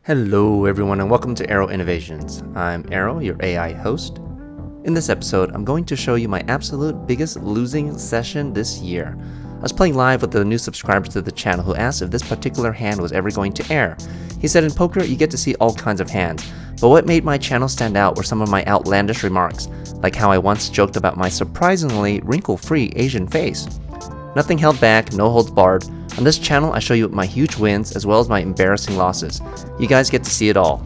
Hello everyone and welcome to Aero Innovations. I'm Aero, your AI host. In this episode, I'm going to show you my absolute biggest losing session this year. I was playing live with the new subscribers to the channel who asked if this particular hand was ever going to air. He said in poker you get to see all kinds of hands, but what made my channel stand out were some of my outlandish remarks, like how I once joked about my surprisingly wrinkle-free Asian face. Nothing held back, no holds barred. On this channel, I show you my huge wins as well as my embarrassing losses. You guys get to see it all.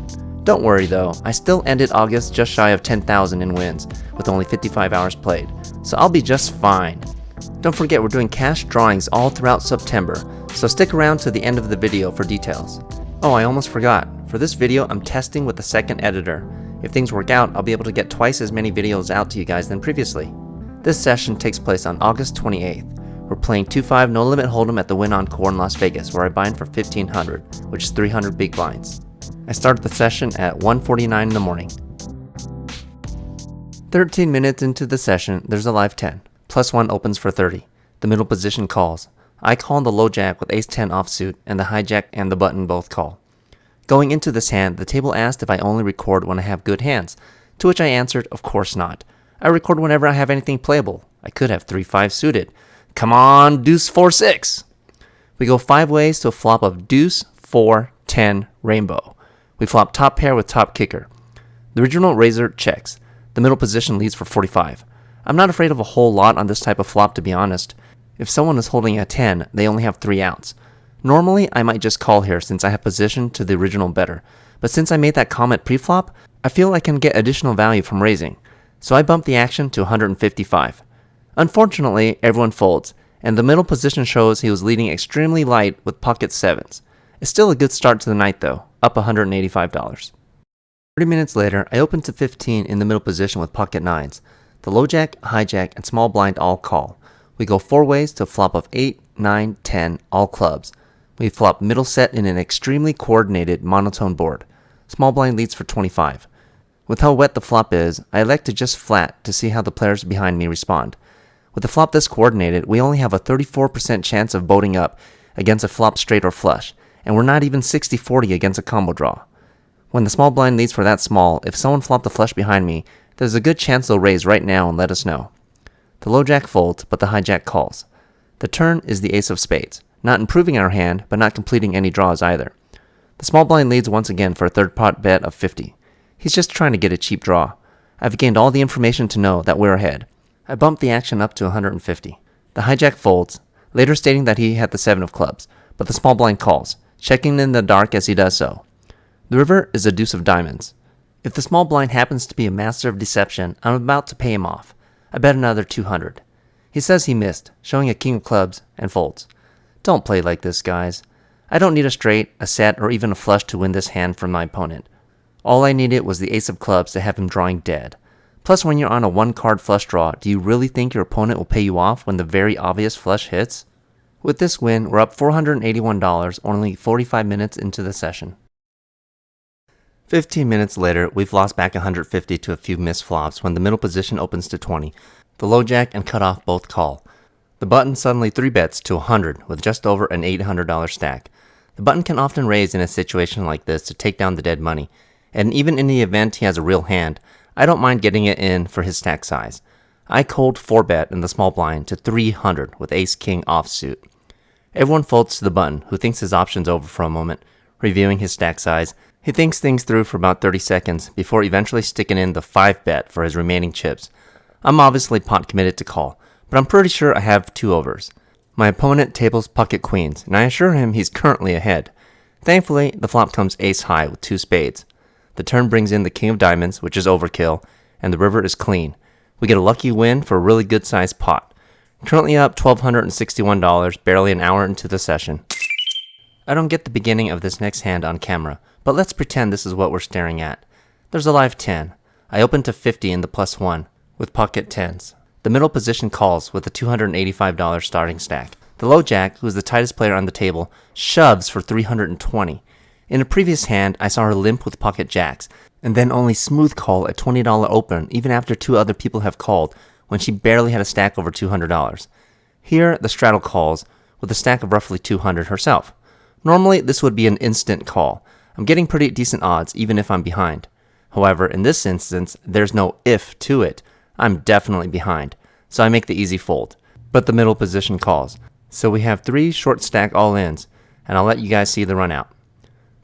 Don't worry though, I still ended August just shy of 10,000 in wins, with only 55 hours played, so I'll be just fine. Don't forget we're doing cash drawings all throughout September, so stick around to the end of the video for details. Oh, I almost forgot. For this video, I'm testing with the second editor. If things work out, I'll be able to get twice as many videos out to you guys than previously. This session takes place on August 28th. We're playing 2-5 No Limit Hold'em at the Wynn Encore in Las Vegas, where I bind for 1,500, which is 300 big blinds. I started the session at 1:49 in the morning. 13 minutes into the session, there's a live 10. +1 opens for 30. The middle position calls. I call the low jack with ace-10 offsuit, and the hijack and the button both call. Going into this hand, the table asked if I only record when I have good hands, to which I answered, of course not. I record whenever I have anything playable. I could have 3-5 suited. Come on, deuce 4-6. We go 5 ways to a flop of deuce, 4, 10, rainbow. We flop top pair with top kicker. The original razor checks. The middle position leads for 45. I'm not afraid of a whole lot on this type of flop, to be honest. If someone is holding a 10, they only have 3 outs. Normally, I might just call here since I have position to the original better. But since I made that comment pre-flop, I feel I can get additional value from raising. So I bump the action to 155. Unfortunately, everyone folds, and the middle position shows he was leading extremely light with pocket 7s. It's still a good start to the night though, up $185. 30 minutes later, I open to 15 in the middle position with pocket 9s. The low jack, hijack, and small blind all call. We go 4 ways to a flop of 8, 9, 10, all clubs. We flop middle set in an extremely coordinated monotone board. Small blind leads for 25. With how wet the flop is, I elect to just flat to see how the players behind me respond. With a flop this coordinated, we only have a 34% chance of boating up against a flop straight or flush, and we're not even 60-40 against a combo draw. When the small blind leads for that small, if someone flopped a flush behind me, there's a good chance they'll raise right now and let us know. The low jack folds, but the hijack calls. The turn is the ace of spades, not improving our hand, but not completing any draws either. The small blind leads once again for a third pot bet of 50. He's just trying to get a cheap draw. I've gained all the information to know that we're ahead. I bumped the action up to 150. The hijack folds, later stating that he had the 7 of clubs, but the small blind calls, checking in the dark as he does so. The river is a deuce of diamonds. If the small blind happens to be a master of deception, I'm about to pay him off. I bet another 200. He says he missed, showing a king of clubs, and folds. Don't play like this, guys. I don't need a straight, a set, or even a flush to win this hand from my opponent. All I needed was the ace of clubs to have him drawing dead. Plus, when you're on a 1-card flush draw, do you really think your opponent will pay you off when the very obvious flush hits? With this win, we're up $481 only 45 minutes into the session. 15 minutes later, we've lost back 150 to a few missed flops when the middle position opens to 20. The low jack and cutoff both call. The button suddenly 3-bets to 100 with just over an $800 stack. The button can often raise in a situation like this to take down the dead money, and even in the event he has a real hand, I don't mind getting it in for his stack size. I cold 4-bet in the small blind to 300 with ace-king offsuit. Everyone folds to the button, who thinks his option's over for a moment. Reviewing his stack size, he thinks things through for about 30 seconds before eventually sticking in the 5-bet for his remaining chips. I'm obviously pot committed to call, but I'm pretty sure I have 2 overs. My opponent tables pocket queens, and I assure him he's currently ahead. Thankfully, the flop comes ace high with 2 spades. The turn brings in the king of diamonds, which is overkill, and the river is clean. We get a lucky win for a really good sized pot. Currently up $1,261, barely an hour into the session. I don't get the beginning of this next hand on camera, but let's pretend this is what we're staring at. There's a live 10. I open to 50 in the +1, with pocket 10s. The middle position calls with a $285 starting stack. The low jack, who is the tightest player on the table, shoves for 320. In a previous hand, I saw her limp with pocket jacks, and then only smooth call at $20 open even after 2 other people have called when she barely had a stack over $200. Here, the straddle calls with a stack of roughly 200 herself. Normally, this would be an instant call. I'm getting pretty decent odds even if I'm behind. However, in this instance, there's no if to it. I'm definitely behind, so I make the easy fold. But the middle position calls. So we have 3 short stack all-ins, and I'll let you guys see the run out.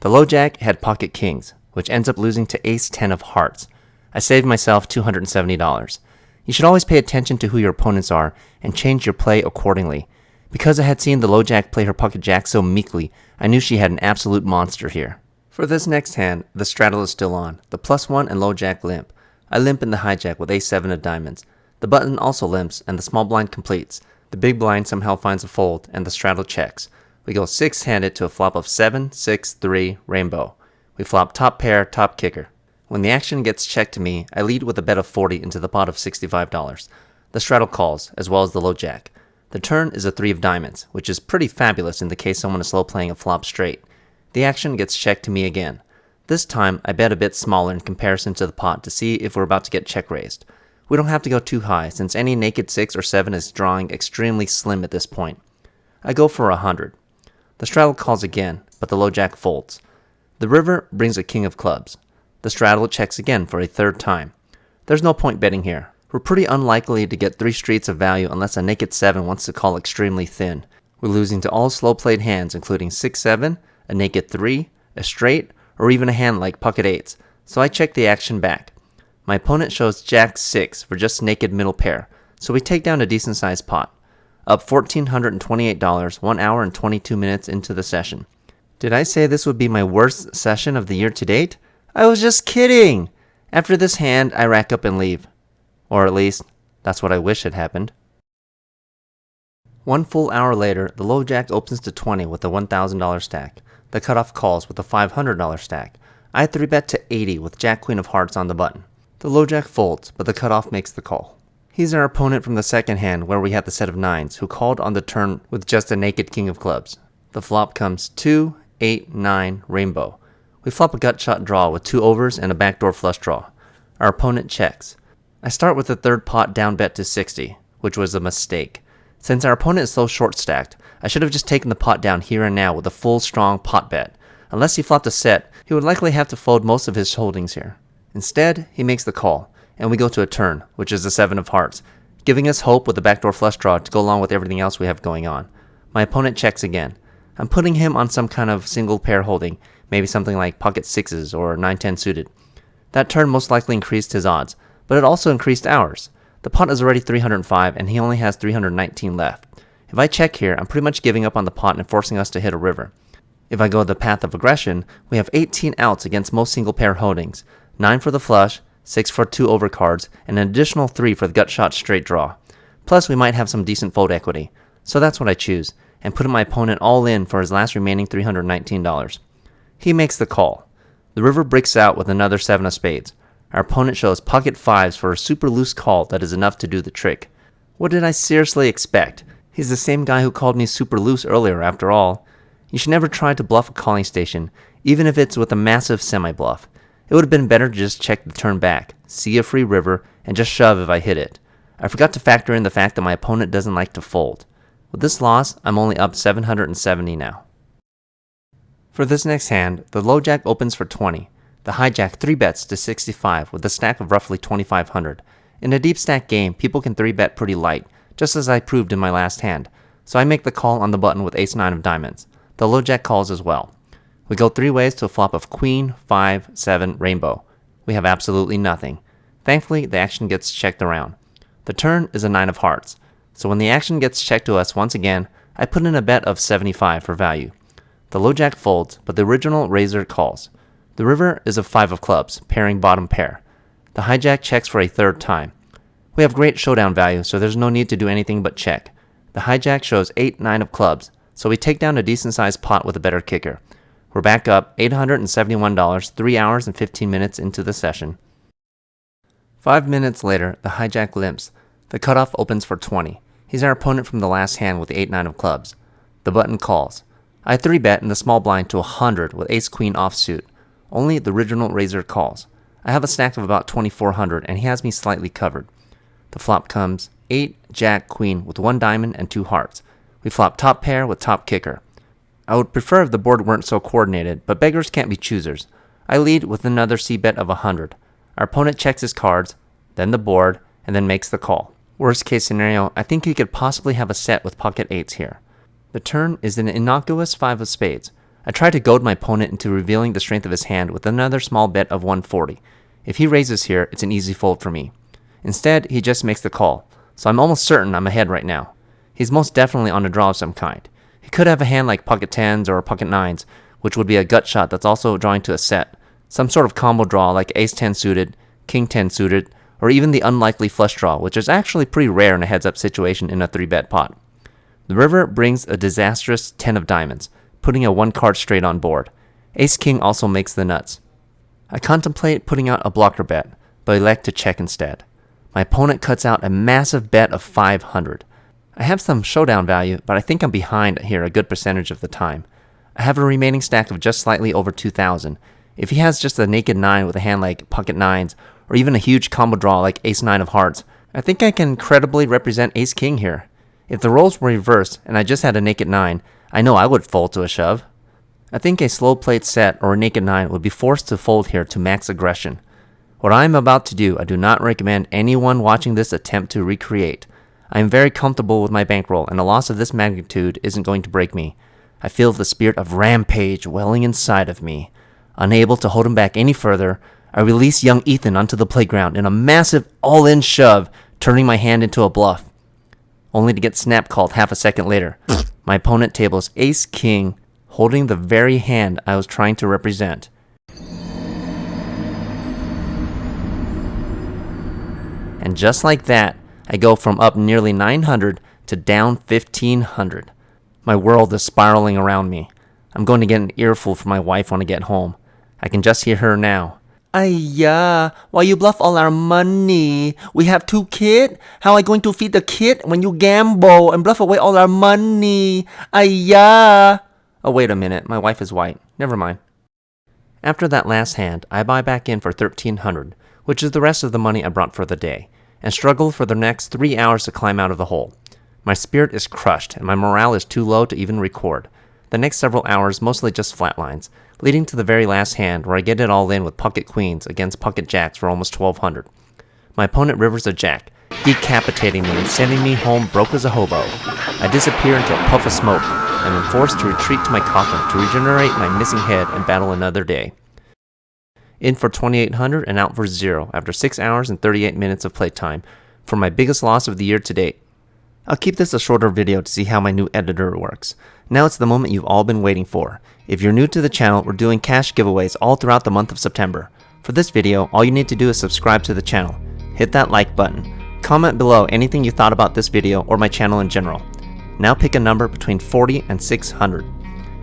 The low jack had pocket kings, which ends up losing to ace 10 of hearts. I saved myself $270. You should always pay attention to who your opponents are and change your play accordingly. Because I had seen the low jack play her pocket jack so meekly, I knew she had an absolute monster here. For this next hand, the straddle is still on. The +1 and low jack limp. I limp in the hijack with ace 7 of diamonds. The button also limps and the small blind completes. The big blind somehow finds a fold and the straddle checks. We go 6-handed to a flop of 7, 6, 3, rainbow. We flop top pair, top kicker. When the action gets checked to me, I lead with a bet of 40 into the pot of $65. The straddle calls, as well as the low jack. The turn is a 3 of diamonds, which is pretty fabulous in the case someone is slow playing a flop straight. The action gets checked to me again. This time, I bet a bit smaller in comparison to the pot to see if we're about to get check raised. We don't have to go too high, since any naked 6 or 7 is drawing extremely slim at this point. I go for 100. The straddle calls again, but the low jack folds. The river brings a king of clubs. The straddle checks again for a 3rd time. There's no point betting here. We're pretty unlikely to get 3 streets of value unless a naked 7 wants to call extremely thin. We're losing to all slow played hands including 6-7, a naked 3, a straight, or even a hand like pocket 8s, so I check the action back. My opponent shows jack 6 for just naked middle pair, so we take down a decent sized pot. Up $1,428 1 hour and 22 minutes into the session. Did I say this would be my worst session of the year to date? I was just kidding! After this hand, I rack up and leave. Or at least, that's what I wish had happened. 1 full hour later, the low jack opens to 20 with a $1,000 stack. The cutoff calls with a $500 stack. I 3-bet to 80 with jack queen of hearts on the button. The low jack folds, but the cutoff makes the call. He's our opponent from the second hand where we had the set of 9s, who called on the turn with just a naked king of clubs. The flop comes 2, 8, 9, rainbow. We flop a gut shot draw with 2 overs and a backdoor flush draw. Our opponent checks. I start with the 3rd pot down bet to 60, which was a mistake. Since our opponent is so short stacked, I should have just taken the pot down here and now with a full strong pot bet. Unless he flopped a set, he would likely have to fold most of his holdings here. Instead, he makes the call, and we go to a turn, which is the 7 of hearts, giving us hope with the backdoor flush draw to go along with everything else we have going on. My opponent checks again. I'm putting him on some kind of single pair holding, maybe something like pocket 6s or 9-10 suited. That turn most likely increased his odds, but it also increased ours. The pot is already 305 and he only has 319 left. If I check here, I'm pretty much giving up on the pot and forcing us to hit a river. If I go the path of aggression, we have 18 outs against most single pair holdings, 9 for the flush, 6 for 2 overcards, and an additional 3 for the gut shot straight draw. Plus we might have some decent fold equity. So that's what I choose, and put my opponent all in for his last remaining $319. He makes the call. The river breaks out with another 7 of spades. Our opponent shows pocket 5s for a super loose call that is enough to do the trick. What did I seriously expect? He's the same guy who called me super loose earlier after all. You should never try to bluff a calling station, even if it's with a massive semi-bluff. It would have been better to just check the turn back, see a free river, and just shove if I hit it. I forgot to factor in the fact that my opponent doesn't like to fold. With this loss, I'm only up 770 now. For this next hand, the low jack opens for 20. The hijack 3-bets to 65 with a stack of roughly 2,500. In a deep stack game, people can 3-bet pretty light, just as I proved in my last hand, so I make the call on the button with ace 9 of diamonds. The low jack calls as well. We go 3 ways to a flop of queen, 5, 7, rainbow. We have absolutely nothing. Thankfully, the action gets checked around. The turn is a 9 of hearts, so when the action gets checked to us once again, I put in a bet of 75 for value. The low jack folds, but the original raiser calls. The river is a 5 of clubs, pairing bottom pair. The hijack checks for a 3rd time. We have great showdown value, so there's no need to do anything but check. The hijack shows 8, 9 of clubs, so we take down a decent sized pot with a better kicker. We're back up $871 3 hours and 15 minutes into the session. 5 minutes later, the hijack limps. The cutoff opens for 20. He's our opponent from the last hand with the 8, 9 of clubs. The button calls. I 3-bet in the small blind to 100 with ace queen offsuit. Only the original raiser calls. I have a stack of about 2,400 and he has me slightly covered. The flop comes 8, jack, queen with 1 diamond and 2 hearts. We flop top pair with top kicker. I would prefer if the board weren't so coordinated, but beggars can't be choosers. I lead with another c-bet of 100. Our opponent checks his cards, then the board, and then makes the call. Worst case scenario, I think he could possibly have a set with pocket 8s here. The turn is an innocuous 5 of spades. I try to goad my opponent into revealing the strength of his hand with another small bet of 140. If he raises here, it's an easy fold for me. Instead, he just makes the call, so I'm almost certain I'm ahead right now. He's most definitely on a draw of some kind. He could have a hand like pocket 10s or pocket 9s, which would be a gut shot that's also drawing to a set. Some sort of combo draw like ace 10 suited, king 10 suited, or even the unlikely flush draw, which is actually pretty rare in a heads-up situation in a 3-bet pot. The river brings a disastrous 10 of diamonds, putting a 1-card straight on board. Ace-king also makes the nuts. I contemplate putting out a blocker bet, but elect to check instead. My opponent cuts out a massive bet of 500. I have some showdown value, but I think I'm behind here a good percentage of the time. I have a remaining stack of just slightly over 2,000. If he has just a naked 9 with a hand like pocket 9s, or even a huge combo draw like ace 9 of hearts, I think I can credibly represent ace-king here. If the roles were reversed and I just had a naked 9, I know I would fold to a shove. I think a slow played set or a naked 9 would be forced to fold here to max aggression. What I am about to do, I do not recommend anyone watching this attempt to recreate. I am very comfortable with my bankroll, and a loss of this magnitude isn't going to break me. I feel the spirit of rampage welling inside of me. Unable to hold him back any further, I release young Ethan onto the playground in a massive all-in shove, turning my hand into a bluff. Only to get snap called half a second later. My opponent tables ace-king, holding the very hand I was trying to represent. And just like that, I go from up nearly 900 to down 1,500. My world is spiraling around me. I'm going to get an earful from my wife when I get home. I can just hear her now. Ayya, why you bluff all our money? We have 2 kids? How are I going to feed the kid when you gamble and bluff away all our money? Ayya. Oh, wait a minute. My wife is white. Never mind. After that last hand, I buy back in for 1,300, which is the rest of the money I brought for the day, and struggle for the next 3 hours to climb out of the hole. My spirit is crushed, and my morale is too low to even record. The next several hours mostly just flatlines, leading to the very last hand where I get it all in with pocket queens against pocket jacks for almost 1,200. My opponent rivers a jack, decapitating me and sending me home broke as a hobo. I disappear into a puff of smoke, and am forced to retreat to my coffin to regenerate my missing head and battle another day. In for 2,800 and out for 0 after 6 hours and 38 minutes of playtime for my biggest loss of the year to date. I'll keep this a shorter video to see how my new editor works. Now it's the moment you've all been waiting for. If you're new to the channel, we're doing cash giveaways all throughout the month of September. For this video, all you need to do is subscribe to the channel. Hit that like button. Comment below anything you thought about this video or my channel in general. Now pick a number between 40 and 600.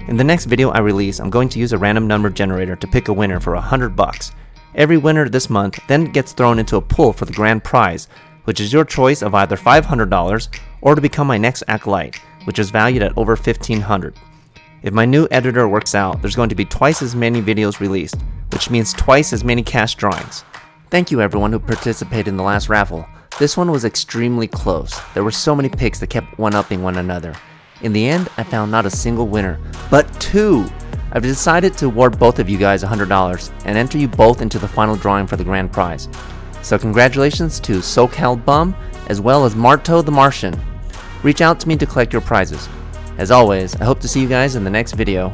In the next video I release, I'm going to use a random number generator to pick a winner for $100. Every winner this month then gets thrown into a pool for the grand prize, which is your choice of either $500 or to become my next acolyte, which is valued at over $1,500. If my new editor works out, there's going to be twice as many videos released, which means twice as many cash drawings. Thank you everyone who participated in the last raffle. This one was extremely close. There were so many picks that kept one-upping one another. In the end, I found not a single winner, but 2! I've decided to award both of you guys $100 and enter you both into the final drawing for the grand prize. So congratulations to SoCal Bum as well as Marto the Martian. Reach out to me to collect your prizes. As always, I hope to see you guys in the next video.